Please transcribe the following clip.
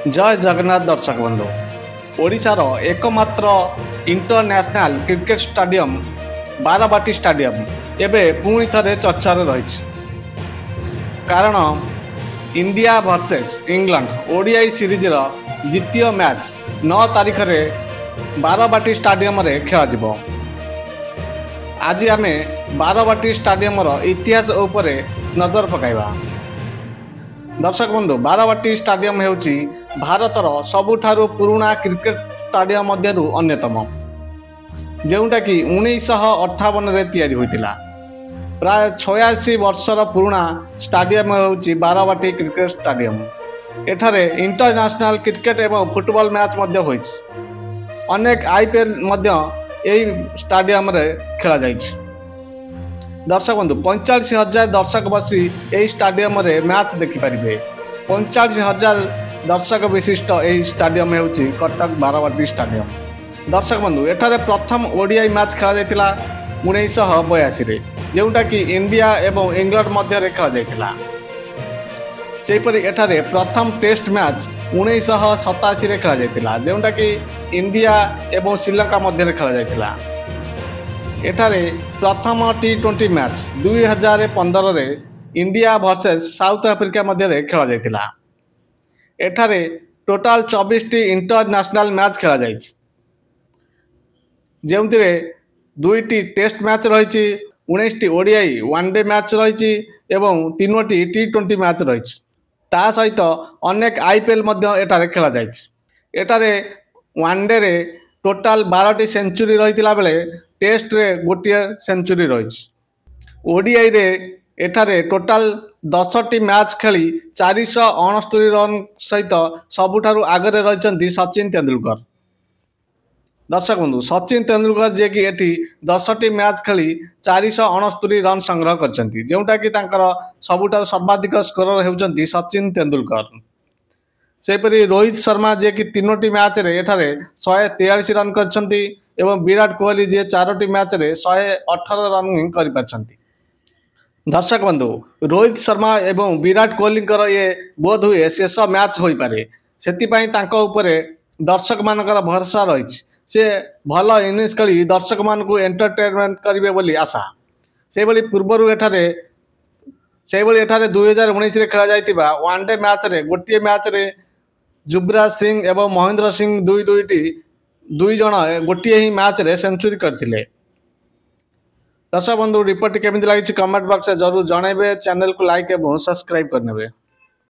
जय जगन्नाथ दर्शक बंधु ओडिशार एकमात्र international cricket stadium Barabati stadium एबे पुणी थे चर्चार रही कारण India versus England ODI series द्वितीय मैच 9 तारीख में बारवाटी स्टेडियम खेल। आज आम बारवाटी स्टेडियम इतिहास उपर नजर पकाइबा। दर्शक बंधु बारवाटी स्टेडियम हेउची भारतर सबुठारु पुराना क्रिकेट स्टेडियम मध्यरु अन्यतम, जोटा कि 1958 रे तैयारी होइतिला। प्राय 86 वर्षर पुराना स्टेडियम हेउची बारवाटी क्रिकेट स्टेडियम। एठारे इंटरनेशनल क्रिकेट एवं फुटबॉल मैच मध्य होइछि। अनेक आईपीएल मध्य एही स्टेडियम रे खेला जाइछि। दर्शक बंधु 45,000 दर्शक बसी यही स्टेडियम रे मैच देखिपारे। 45,000 दर्शक विशिष्ट यही स्टेडियम हेउची कटक बारवाटी स्टेडियम। दर्शक बंधु एठारे प्रथम ओडीआई मैच खेला जाइतिला 1982 रे, जोटा कि इंडिया एवं इंग्लैंड मध्य खेला जाइतिला। सेहीपरि एठारे प्रथम टेस्ट मैच 1987 रे खेला जाइतिला, जोटा कि इंडिया एवं श्रीलंका मध्य खेला जाइतिला। एठारे प्रथम T20 मैच 2015 रे इंडिया वर्सेस साउथ अफ्रीका मध्य खेला जाइतिला। एठारे टोटाल 24 इंटरनेशनल मैच खेला जाइछि, जेउंतिरे 2टी टेस्ट मैच रही, 19टी ओडीआई वनडे मैच रही एवं 3टी T20 मैच रही। ता सहित अनेक आईपीएल मध्य एठारे खेला जाइछि। एठारे वनडे रे टोटाल 12टी सेंचुरी रही बेले टेस्ट रे गोटे सेंचुरी रही। ओडीआई रे एठारे टोटाल 10टी मैच खेली 469 रन सहित सबुठारु आगरे रही सचिन तेंदुलकर। दर्शक बंधु सचिन तेंदुलकर जे कि एठी 10टी मैच खेली 469 रन संग्रह करछंती, जोटा कि तांकर सबुठारु सर्वाधिक स्कोरर हेउचंती सचिन तेंदुलकर। सेपरी रोहित शर्मा जे कि 3टी मैच रे एठारे 143 रन करछंती एवं विराट कोहली जे 4टी मैच रे 118 रन करि पाछंती। दर्शक बंधु रोहित शर्मा एवं विराट कोहली ये बोध हुए शेष मैच होई पारे, सेति पई तांको उपरे दर्शक मानकर भरोसा रही। से भल इनिंग्स खेली दर्शक मानकु एंटरटेनमेंट करिवे बोली आशा। सेबली पूर्वरु एठारे 2019 रे खेला जाइतिबा वनडे मैच रे गोटे मैच रे युवराज सिंह एवं महेंद्र सिंह दुई जन गोटे ही मैच रे सेंचुरी करथिले। दर्शक बंधु रिपोर्ट केमिति लागिछि कमेंट बॉक्स में जरूर जनइबे। चैनल को लाइक एवं सब्सक्राइब करनेबे।